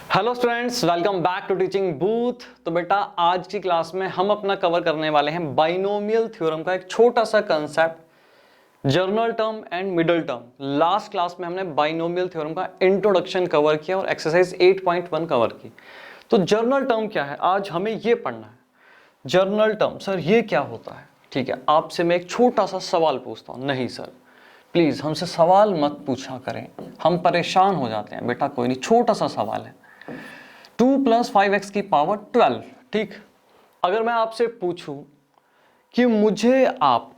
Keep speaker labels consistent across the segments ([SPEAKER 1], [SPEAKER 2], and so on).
[SPEAKER 1] Hello students, welcome back to teaching booth. तो बेटा आज की क्लास में हम अपना कवर करने वाले हैं बाइनोमियल थ्योरम का एक छोटा सा concept, journal term and middle term. Last class में हमने बाइनोमियल थ्योरम का इंट्रोडक्शन कवर किया और एक्सरसाइज 8.1 कवर की। तो जर्नल टर्म क्या है, आज हमें ये पढ़ना है। जर्नल टर्म सर ये क्या होता है? ठीक है, आपसे मैं एक छोटा सा सवाल पूछता हूँ। नहीं सर प्लीज हमसे सवाल मत पूछा करें, हम परेशान हो जाते हैं। बेटा कोई नहीं, छोटा सा सवाल है। 2 + 5x की पावर 12, ठीक। अगर मैं आपसे पूछूं कि मुझे आप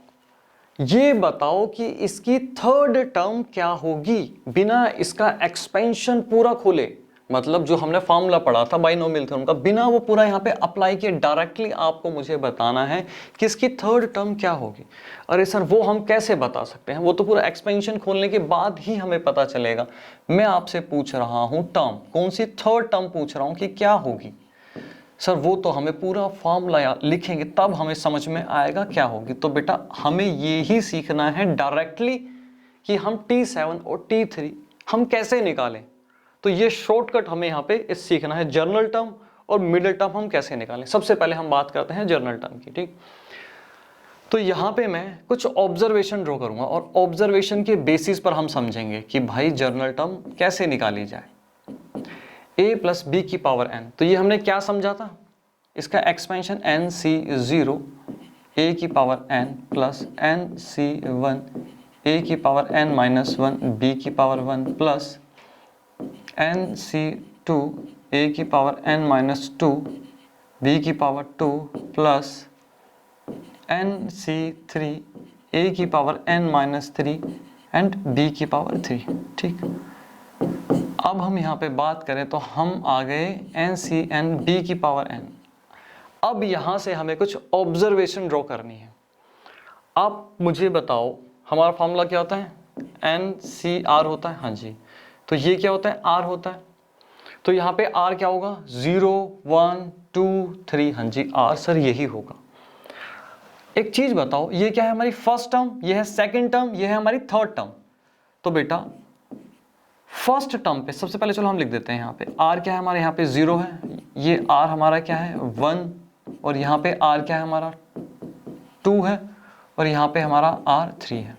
[SPEAKER 1] ये बताओ कि इसकी थर्ड टर्म क्या होगी बिना इसका एक्सपेंशन पूरा खोले, मतलब जो हमने फॉर्मूला पढ़ा था बाइनोमियल थ्योरम का, बिना वो पूरा यहाँ पे अप्लाई किए डायरेक्टली आपको मुझे बताना है कि इसकी थर्ड टर्म क्या होगी। अरे सर वो हम कैसे बता सकते हैं, वो तो पूरा एक्सपेंशन खोलने के बाद ही हमें पता चलेगा। मैं आपसे पूछ रहा हूं टर्म, कौन सी थर्ड टर्म पूछ रहा हूं कि क्या होगी। सर वो तो हमें पूरा फॉर्मूला लिखेंगे तब हमें समझ में आएगा क्या होगी। तो बेटा हमें ये ही सीखना है डायरेक्टली कि हम T7 और T3 हम कैसे निकालें। तो ये शॉर्टकट हमें यहाँ पे इस सीखना है, जर्नल टर्म और मिडिल टर्म हम कैसे निकालें। सबसे पहले हम बात करते हैं जर्नल टर्म की, ठीक। तो यहाँ पे मैं कुछ ऑब्जर्वेशन ड्रॉ करूंगा और ऑब्जर्वेशन के बेसिस पर हम समझेंगे कि भाई जर्नल टर्म कैसे निकाली जाए। a + b की पावर n, तो ये हमने क्या समझा था, इसका एक्सपेंशन nc0 a की power n plus nc1 a की पावर n-1 b की पावर 1 प्लस nc2 a की पावर n-2 b की पावर 2 प्लस nc3 a की पावर n-3 एंड b की पावर 3, ठीक। अब हम यहाँ पे बात करें तो हम आ गए NCn b की पावर n। अब यहाँ से हमें कुछ ऑब्जर्वेशन ड्रॉ करनी है। आप मुझे बताओ हमारा फॉर्मूला क्या होता है, NCr होता है, हाँ जी। तो ये क्या होता है, r होता है। तो यहाँ पे r क्या होगा, 0 1 2 3, हाँ जी r सर यही होगा। एक चीज बताओ, ये क्या है, हमारी फर्स्ट टर्म, ये है सेकेंड टर्म, ये है हमारी थर्ड टर्म। तो बेटा फर्स्ट टर्म पे सबसे पहले चलो हम लिख देते हैं, यहाँ पे r क्या है हमारे, यहाँ पे 0 है, ये r हमारा क्या है 1, और यहाँ पे r क्या है हमारा 2 है, और यहाँ पे हमारा r 3 है।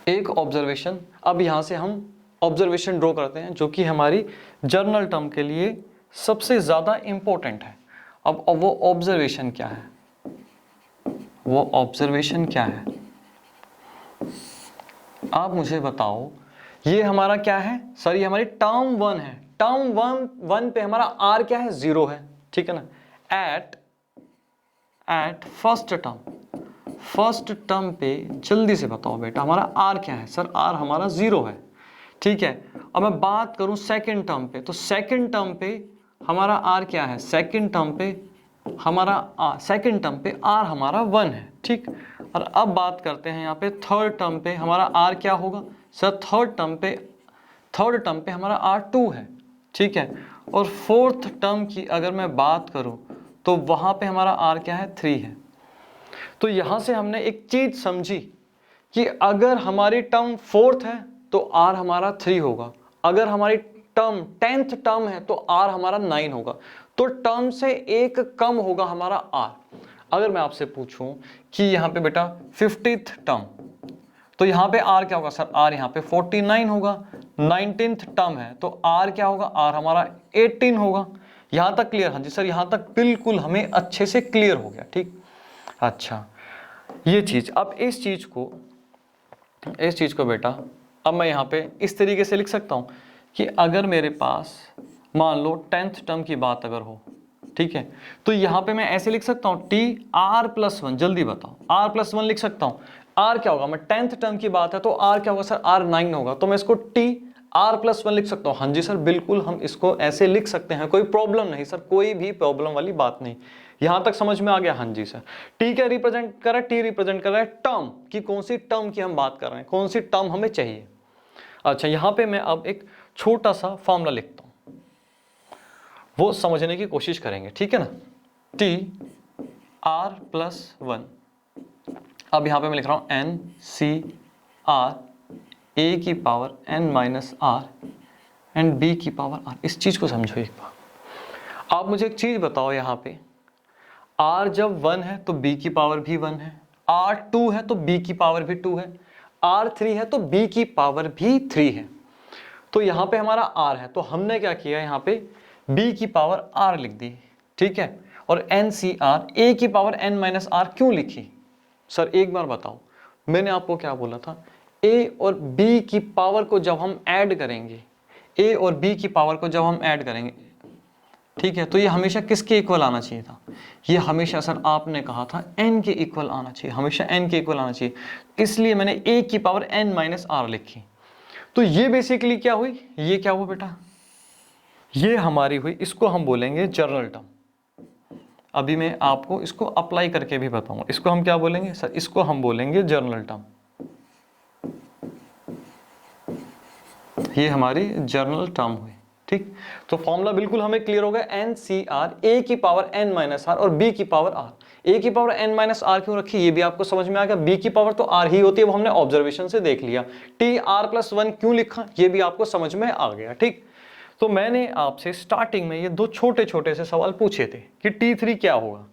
[SPEAKER 1] एक ऑब्जर्वेशन। अब यहाँ से हम ऑब्जर्वेशन ड्रॉ करते हैं जो कि हमारी जर्नल टर्म के लिए सबसे ज़्यादा इंपॉर्टेंट है। अब वो ऑब्जर्वेशन क्या है, वो ऑब्जर्वेशन क्या है, आप मुझे बताओ। ये हमारा क्या है सर, ये हमारी टर्म 1 है। टर्म 1 पे हमारा r क्या है, 0 है, ठीक है ना। एट फर्स्ट टर्म पे जल्दी से बताओ बेटा हमारा r क्या है, सर r हमारा 0 है, ठीक है। अब मैं बात करूं सेकंड टर्म पे, तो सेकंड टर्म पे हमारा r क्या है, सेकंड टर्म पे r हमारा 1 है, ठीक। और अब बात करते हैं यहाँ पे थर्ड टर्म पे हमारा r क्या होगा, सर थर्ड टर्म पे हमारा r 2 है, ठीक है। और फोर्थ टर्म की अगर मैं बात करूं तो वहां पे हमारा r क्या है, 3 है। तो यहां से हमने एक चीज समझी कि अगर हमारी टर्म फोर्थ है तो r हमारा 3 होगा, अगर हमारी टर्म 10th टर्म है तो r हमारा 9 होगा। तो टर्म से एक कम होगा हमारा r। अगर मैं आपसे पूछूं कि यहाँ पे बेटा 50th टर्म, तो यहाँ पे r क्या होगा, सर r यहाँ पे 49 होगा। 19th टर्म है तो r क्या होगा, r हमारा 18 होगा। यहाँ तक क्लियर, हाँ जी सर यहाँ तक बिल्कुल हमें अच्छे से क्लियर हो गया, ठीक। अच्छा ये चीज, अब इस चीज को बेटा अब मैं यहाँ पे इस तरीके से लिख सकता हूँ कि अगर मेरे पास मान लो 10th टर्म की बात अगर हो, ठीक है, तो यहाँ पे मैं ऐसे लिख सकता हूँ TR+1, जल्दी बताओ R+1 लिख सकता हूँ। R क्या होगा, मैं 10th टर्म की बात है तो R क्या होगा सर, R 9 होगा, तो मैं इसको TR+1 लिख सकता हूँ। हाँ जी सर बिल्कुल हम इसको ऐसे लिख सकते हैं, कोई प्रॉब्लम नहीं सर, कोई भी प्रॉब्लम वाली बात नहीं। यहां तक समझ में आ गया, हाँ जी सर। टी क्या रिप्रेजेंट कर रहा है, टी रिप्रेजेंट कर रहा है टर्म की, कौन सी टर्म की हम बात कर रहे हैं, कौन सी टर्म हमें चाहिए। अच्छा यहां पे मैं अब एक छोटा सा फॉर्मूला लिखता हूं, वो समझने की कोशिश करेंगे, ठीक है ना। TR+1, अब यहां पे मैं लिख रहा हूं NCr a की पावर n-r एंड बी की पावर आर। इस चीज को समझो एक बार। आप मुझे एक चीज बताओ, यहाँ पे r जब 1 है तो b की पावर भी 1 है, r 2 है तो b की पावर भी 2 है, r 3 है तो b की पावर भी 3 है। तो यहाँ पे हमारा r है, तो हमने क्या किया, यहाँ पे b की पावर r लिख दी, ठीक है। और NCR a की पावर n माइनस r क्यों लिखी? सर एक बार बताओ, मैंने आपको क्या बोला था, a और b की पावर को जब हम ऐड करेंगे, a और b की पावर को जब हम ऐड करेंगे, ठीक है, तो ये हमेशा किसके इक्वल आना चाहिए था? ये हमेशा सर आपने कहा था n के इक्वल आना चाहिए, हमेशा n के इक्वल आना चाहिए, इसलिए मैंने a की पावर n माइनस r लिखी। तो ये बेसिकली क्या हुई, ये क्या हुआ बेटा, ये हमारी हुई, इसको हम बोलेंगे जर्नल टर्म। अभी मैं आपको इसको अप्लाई करके भी बताऊंगा, इसको हम क्या बोलेंगे सर, इसको हम बोलेंगे जर्नल टर्म। ये हमारी जर्नल टर्म हुई, ठीक। तो फॉर्मूला बिल्कुल हमें क्लियर हो गया, NCR a की पावर n माइनस r और b की पावर r। a की पावर n माइनस r क्यों रखी, ये भी आपको समझ में आ गया। b की पावर तो r ही होती है, वो हमने ऑब्जर्वेशन से देख लिया। TR+1 क्यों लिखा, ये भी आपको समझ में आ गया, ठीक। तो मैंने आपसे स्टार्टिंग में ये दो छोटे छोटे से सवाल पूछे थे कि T3 क्या होगा।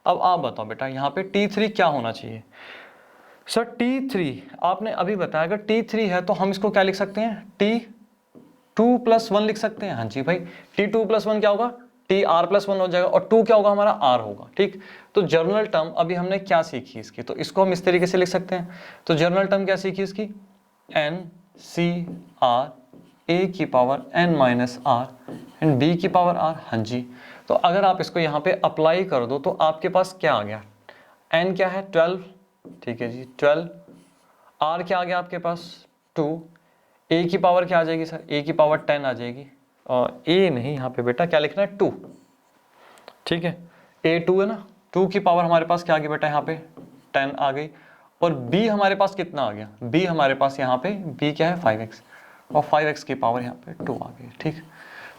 [SPEAKER 1] अब आप बताओ बेटा, यहाँ पे T3 क्या होना चाहिए? सर T3 आपने अभी बताया, अगर T3 है तो हम इसको क्या लिख सकते हैं, T2+1 लिख सकते हैं। हाँ जी भाई, T2+1 क्या होगा, TR+1 हो जाएगा, और 2 क्या होगा हमारा, R होगा, ठीक। तो जर्नल टर्म अभी हमने क्या सीखी इसकी, तो इसको हम इस तरीके से लिख सकते हैं। तो जर्नल टर्म क्या सीखी इसकी, NCR a की power n minus r and b की पावर r। हाँ जी, तो अगर आप इसको यहाँ पे अप्लाई कर दो तो आपके पास क्या आ गया, n क्या है 12, ठीक है जी 12, r क्या आ गया आपके पास 2, a की पावर क्या आ जाएगी सर, a की पावर 10 आ जाएगी, और a नहीं, यहाँ पे बेटा क्या लिखना है 2, ठीक है, a 2 है ना, 2 की पावर हमारे पास क्या आ गई बेटा, यहाँ पे 10 आ गई, और b हमारे पास कितना आ गया, b हमारे पास यहाँ पे b क्या है 5x, और 5x की पावर यहाँ पे 2 आ गई, ठीक।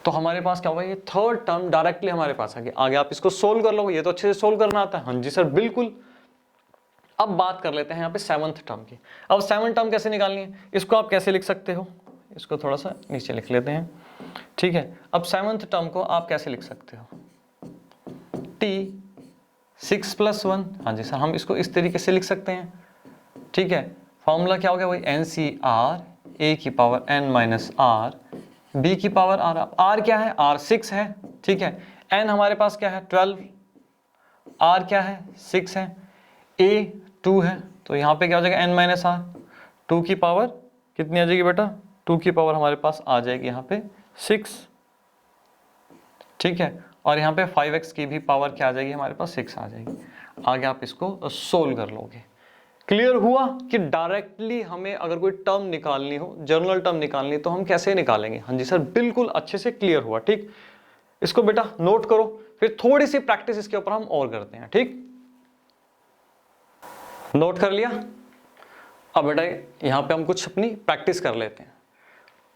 [SPEAKER 1] तो हमारे पास क्या होगा, ये थर्ड टर्म डायरेक्टली हमारे पास आ गया। आगे आप इसको सोल्व कर लो, ये तो अच्छे से सोल्व करना आता है। हाँ जी सर बिल्कुल। अब बात कर लेते हैं यहाँ पे सेवंथ टर्म की। अब सेवंथ टर्म कैसे निकालनी है, इसको आप कैसे लिख सकते हो, इसको थोड़ा सा नीचे लिख लेते हैं, ठीक है। अब सेवंथ टर्म को आप कैसे लिख सकते हो, T6+1। हाँ जी सर, हम इसको इस तरीके से लिख सकते हैं, ठीक है। फॉर्मूला क्या हो गया वही, NCR a की power n minus r, b की पावर r। r क्या है, r 6 है, ठीक है। n हमारे पास क्या है 12, r क्या है 6 है, a 2 है, तो यहाँ पे क्या हो जाएगा n माइनस r, 2 की पावर कितनी आ जाएगी बेटा, 2 की पावर हमारे पास आ जाएगी यहाँ पे 6, ठीक है। और यहाँ पे 5x की भी पावर क्या आ जाएगी हमारे पास 6 आ जाएगी। आगे आप इसको सोल्व कर लोगे। क्लियर हुआ कि डायरेक्टली हमें अगर कोई टर्म निकालनी हो, जर्नल टर्म निकालनी, तो हम कैसे निकालेंगे। हाँ जी सर बिल्कुल अच्छे से क्लियर हुआ, ठीक। इसको बेटा नोट करो, फिर थोड़ी सी प्रैक्टिस इसके ऊपर हम और करते हैं, ठीक। नोट कर लिया। अब बेटा यहां पे हम कुछ अपनी प्रैक्टिस कर लेते हैं।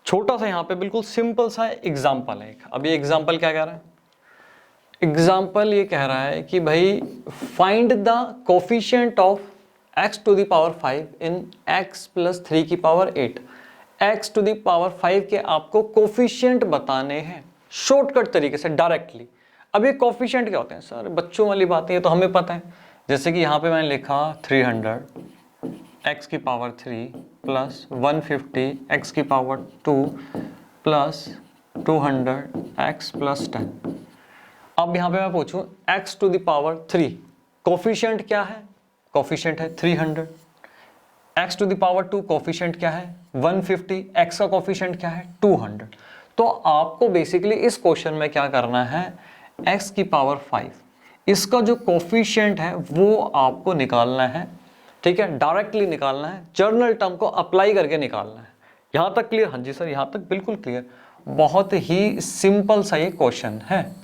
[SPEAKER 1] छोटा सा यहां पे बिल्कुल सिंपल सा एग्जाम्पल है। अब ये एग्जाम्पल क्या कह रहा है, एग्जाम्पल ये कह रहा है कि भाई find the coefficient of x to the power 5 in x plus 3 की power 8। x to the power 5 के आपको कोफिशिएंट बताने हैं शॉर्टकट तरीके से डायरेक्टली। अब ये कोफिशिएंट क्या होते हैं सर, बच्चों वाली बातें, ये तो हमें पता है। जैसे कि यहाँ पे मैंने लिखा 300 x की पावर 3 प्लस 150 x की पावर 2 प्लस 200 x प्लस 10। अब यहाँ पे मैं पूछूं x to the power 3 coefficient क्या है, कोफिशिएंट है 300, x to the power 2 coefficient क्या है 150, x का कोफिशिएंट क्या है 200। तो आपको बेसिकली इस क्वेश्चन में क्या करना है, x की पावर 5 इसका जो कोफिशिएंट है वो आपको निकालना है, ठीक है, डायरेक्टली निकालना है, जर्नल टर्म को अप्लाई करके निकालना है। यहां तक क्लियर? हाँ जी सर यहां तक बिल्कुल क्लियर। बहुत ही सिंपल सा ये क्वेश्चन है।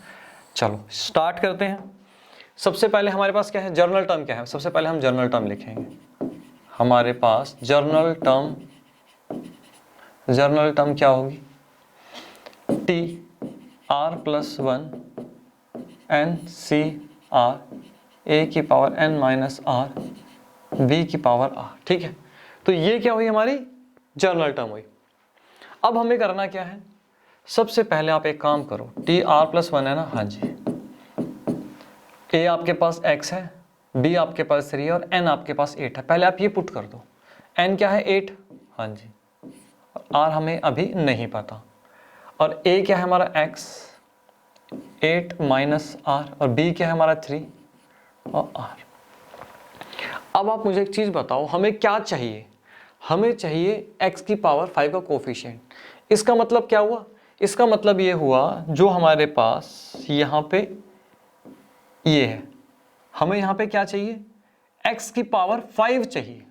[SPEAKER 1] चलो स्टार्ट करते हैं। सबसे पहले हमारे पास क्या है, जर्नल टर्म क्या है, सबसे पहले हम जर्नल टर्म लिखेंगे। हमारे पास जर्नल टर्म क्या होगी, TR+1 NCR a की power n minus r b की पावर r, ठीक है। तो ये क्या हुई हमारी जर्नल टर्म हुई। अब हमें करना क्या है, सबसे पहले आप एक काम करो, टी आर प्लस 1 है ना, हाँ जी, ए आपके पास x है, b आपके पास 3 है और n आपके पास 8 है। पहले आप ये पुट कर दो, n क्या है 8, हाँ जी, r हमें अभी नहीं पता, और a क्या है हमारा x 8 माइनस r, और b क्या है हमारा 3 और r। अब आप मुझे एक चीज बताओ, हमें क्या चाहिए, हमें चाहिए x की पावर 5 का कोफिशिएंट। इसका मतलब क्या हुआ, इसका मतलब ये हुआ जो हमारे पास यहाँ पे ये है, हमें यहाँ पे क्या चाहिए, x की पावर 5 चाहिए।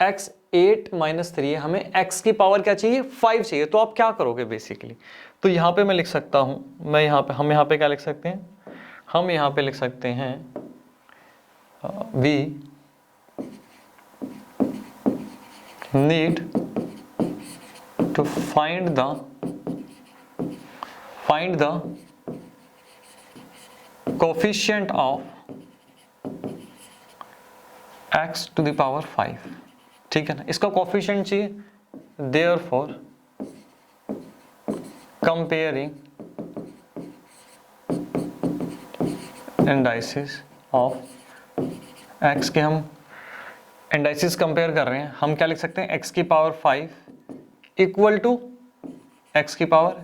[SPEAKER 1] x 8 माइनस 3 है, हमें x की पावर क्या चाहिए, 5 चाहिए। तो आप क्या करोगे बेसिकली, तो यहाँ पे मैं लिख सकता हूँ, मैं यहाँ पे, हम यहाँ पे क्या लिख सकते हैं, हम यहाँ पे लिख सकते हैं we need to find the coefficient of x to the power 5, ठीक है ना, इसका कोफिशिएंट चाहिए। therefore comparing indices of x के, हम इंडाइसिस कंपेयर कर रहे हैं, हम क्या लिख सकते हैं, x की पावर 5 इक्वल टू x की पावर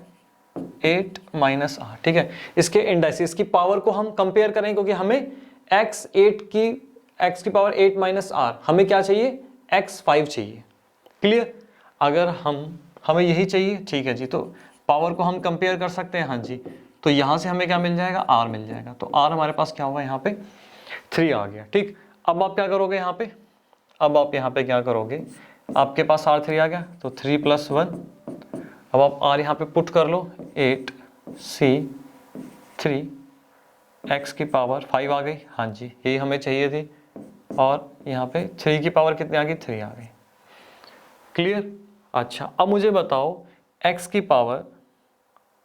[SPEAKER 1] 8 माइनस r, ठीक है। इसके इंडाइसिस की पावर को हम कंपेयर करें, क्योंकि हमें x की पावर 8 माइनस r, हमें क्या चाहिए, x 5 चाहिए। क्लियर, अगर हमें यही चाहिए, ठीक है जी, तो पावर को हम कंपेयर कर सकते हैं, हाँ जी, तो यहां से हमें क्या मिल जाएगा, r मिल जाएगा। तो r हमारे पास क्या होगा, यहाँ पे 3 आ गया, ठीक। अब आप क्या करोगे यहाँ पे, अब आप यहाँ पे क्या करोगे, आपके पास r3 आ गया, तो 3 + 1, अब आप r यहाँ पे पुट कर लो, 8 c 3 x की पावर 5 आ गई, हाँ जी, यही हमें चाहिए थी, और यहाँ पे 3 की पावर कितनी आ गई, 3 आ गई। क्लियर, अच्छा अब मुझे बताओ x की पावर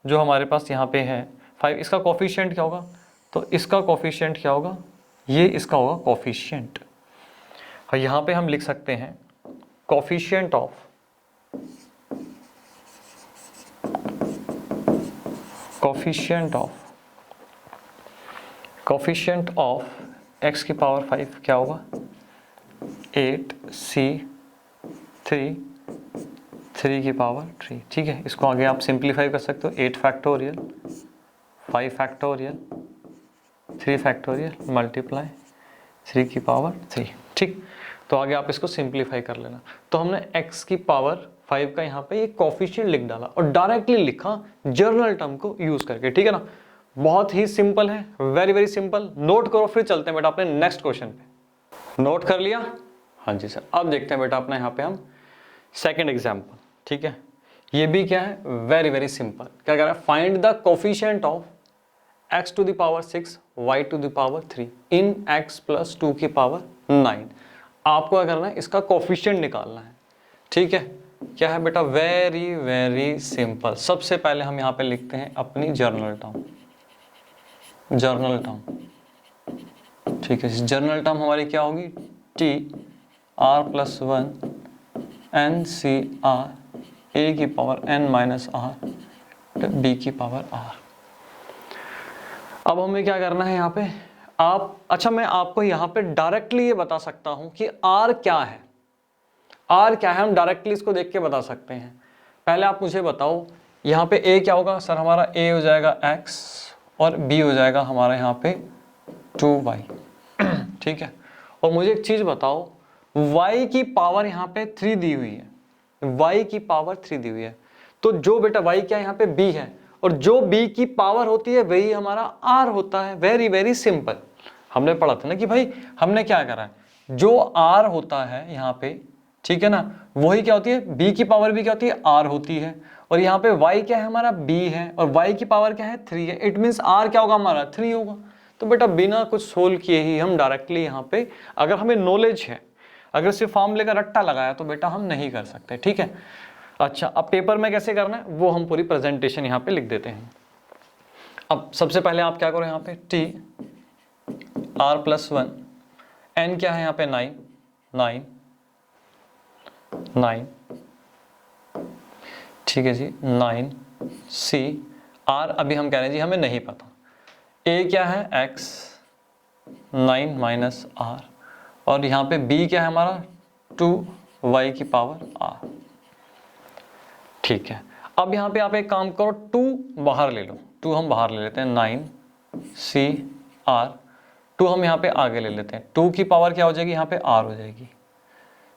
[SPEAKER 1] जो हमारे पास यहाँ पे है 5, इसका कोफिशिएंट क्या होगा, तो इसका कोफिशिएंट क्या होगा, ये इसका होगा कोफिशिएंट, और यहाँ पे हम लिख सकते हैं कोफिशिएंट ऑफ x की पावर 5 क्या होगा, 8 c 3 की पावर 3, ठीक है। इसको आगे आप सिंप्लीफाई कर सकते हो, 8 फैक्टोरियल 5 फैक्टोरियल 3 फैक्टोरियल मल्टीप्लाई 3 की पावर 3, ठीक। तो आगे आप इसको सिंप्लीफाई कर लेना। तो हमने x की पावर 5 का यहाँ पे ये कोफिशिएंट लिख डाला और डायरेक्टली लिखा जर्नल टर्म को यूज करके, ठीक है ना। बहुत ही सिंपल है, वेरी वेरी सिंपल। नोट करो, फिर चलते हैं बेटा अपने नेक्स्ट क्वेश्चन पे। नोट कर लिया, हाँ जी सर। अब देखते हैं बेटा अपना यहाँ पे हम सेकेंड एग्जाम्पल, ठीक है। ये भी क्या है, वेरी वेरी सिंपल। क्या कह रहा है, find the coefficient of x to the power 6 y to the power 3 in x + 2 की पावर 9। आपको क्या करना है, इसका कोफिशिएंट निकालना है, ठीक है। क्या है बेटा, वेरी वेरी सिंपल। सबसे पहले हम यहाँ पे लिखते हैं अपनी जर्नल टर्म, ठीक है। जर्नल टर्म हमारी क्या होगी, t r + 1 n c r a की power n minus r b की पावर r। अब हमें क्या करना है यहाँ पे, आप, अच्छा मैं आपको यहाँ पे डायरेक्टली ये बता सकता हूँ कि r क्या है, r क्या है, हम डायरेक्टली इसको देख के बता सकते हैं। पहले आप मुझे बताओ यहाँ पे a क्या होगा, सर हमारा a हो जाएगा x और b हो जाएगा हमारा यहाँ पे 2y, ठीक है। और मुझे एक चीज बताओ, y की पावर यहाँ पे 3 दी हुई है, y की पावर 3 दी हुई है, तो जो बेटा y क्या यहाँ पे b है, और जो b की पावर होती है वही हमारा r होता है। Very very simple. हमने पढ़ा था ना कि भाई हमने क्या करा है, जो r होता है यहाँ पे, ठीक है ना, वही क्या होती है, b की पावर भी क्या होती है, r होती है। और यहाँ पे y क्या है, हमारा b है, और y की पावर क्या है, 3 है। इट मीन्स r क्या होगा, हमारा 3 होगा। तो बेटा बिना कुछ सोल्व किए ही हम डायरेक्टली यहाँ पे, अगर हमें नॉलेज है, अगर सिर्फ फॉर्मूले का रट्टा लगाया तो बेटा हम नहीं कर सकते, ठीक है। अच्छा अब पेपर में कैसे करना है वो हम पूरी प्रेजेंटेशन यहाँ पे लिख देते हैं। अब सबसे पहले आप क्या करो, यहाँ पे t r + 1 n क्या है यहाँ पे 9, ठीक है जी, 9 सी आर अभी हम कह रहे हैं जी हमें नहीं पता। ए क्या है x 9 माइनस आर, और यहाँ पे b क्या है हमारा 2y की पावर r। ठीक है, अब यहाँ पे आप एक काम करो, 2 बाहर ले लो, 2 हम बाहर ले लेते हैं, 9 सी आर, 2 हम यहाँ पे आगे ले लेते हैं, 2 की पावर क्या हो जाएगी यहाँ पे r हो जाएगी।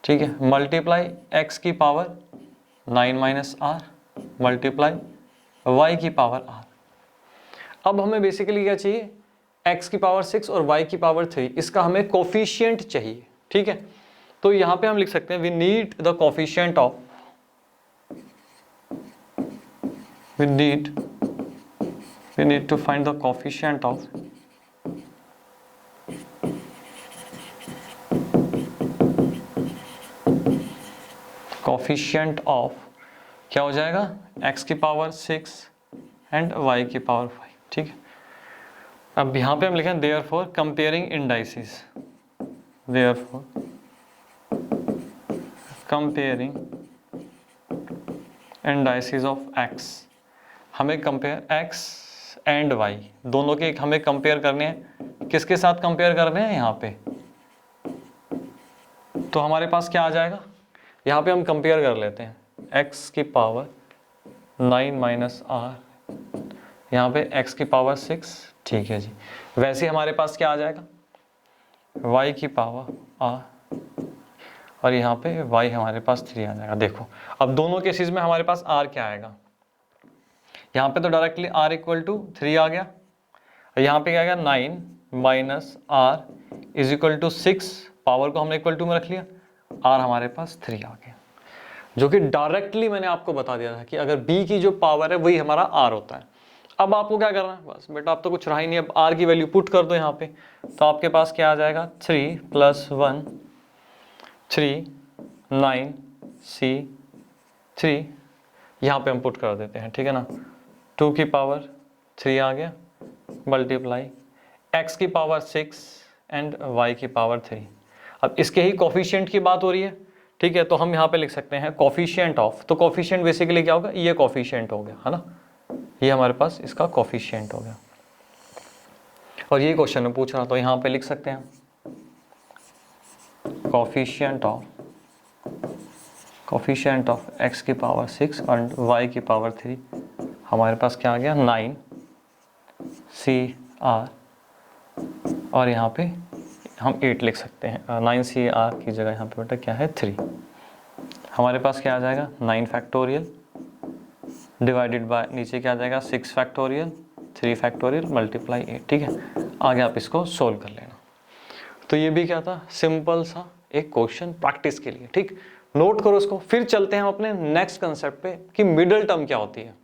[SPEAKER 1] ठीक है, मल्टीप्लाई x की power 9 minus r multiply y की पावर r। अब हमें बेसिकली क्या चाहिए, x की पावर 6 और y की पावर 3, इसका हमें कोफिशिएंट चाहिए। ठीक है, तो यहाँ पे हम लिख सकते हैं we need the coefficient of, we need to find the coefficient of क्या हो जाएगा x की पावर 6 एंड y की पावर 5। ठीक है, अब यहाँ पे हम लिखें therefore comparing indices, therefore comparing indices of x, हमें कंपेयर x एंड y दोनों के हमें कंपेयर करने हैं, किसके साथ कंपेयर करने हैं यहाँ पे, तो हमारे पास क्या आ जाएगा, यहाँ पे हम कंपेयर कर लेते हैं x की पावर 9 माइनस आर, यहाँ पे x की पावर 6। ठीक है जी, वैसे हमारे पास क्या आ जाएगा y की पावर r, और यहाँ पे y हमारे पास 3 आ जाएगा। देखो अब दोनों केसेस में हमारे पास r क्या आएगा, यहाँ पे तो डायरेक्टली r इक्वल टू 3 आ गया, यहाँ पे क्या आएगा 9 minus r is equal to 6, power को हमने इक्वल टू में रख लिया, r हमारे पास 3 आ गया, जो कि डायरेक्टली मैंने आपको बता दिया था कि अगर b की जो पावर है वही हमारा r होता है। अब आपको क्या करना है, बस बेटा अब तो कुछ रहा ही नहीं, अब r की वैल्यू पुट कर दो यहाँ पे, तो आपके पास क्या आ जाएगा 3 + 1 3 9 c 3, यहाँ पे हम पुट कर देते हैं। ठीक है ना, 2 की पावर 3 आ गया मल्टीप्लाई x की पावर 6 एंड y की पावर 3। अब इसके ही कोफिशिएंट की बात हो रही है। ठीक है, तो हम यहाँ पे लिख सकते हैं कोफिशिएंट ऑफ, तो कोफिशिएंट बेसिकली क्या होगा, ये कोफिशिएंट हो गया है ना, ये हमारे पास इसका कोफिशिएंट हो गया, और ये क्वेश्चन में पूछ रहा, तो यहाँ पे लिख सकते हैं कोफिशिएंट ऑफ x की पावर 6 और y की पावर 3, हमारे पास क्या आ गया 9 CR, और यहाँ पे हम 8 लिख सकते हैं, 9 CR की जगह यहाँ पे बेटा क्या है 3, हमारे पास क्या आ जाएगा 9 फैक्टोरियल डिवाइडेड बाय नीचे क्या आ जाएगा 6 फैक्टोरियल 3 फैक्टोरियल मल्टीप्लाई 8। ठीक है, आगे आप इसको सोल्व कर लेना। तो ये भी क्या था, सिंपल सा एक क्वेश्चन प्रैक्टिस के लिए। ठीक, नोट करो इसको, फिर चलते हैं हम अपने नेक्स्ट कंसेप्ट पे कि मिडिल टर्म क्या होती है।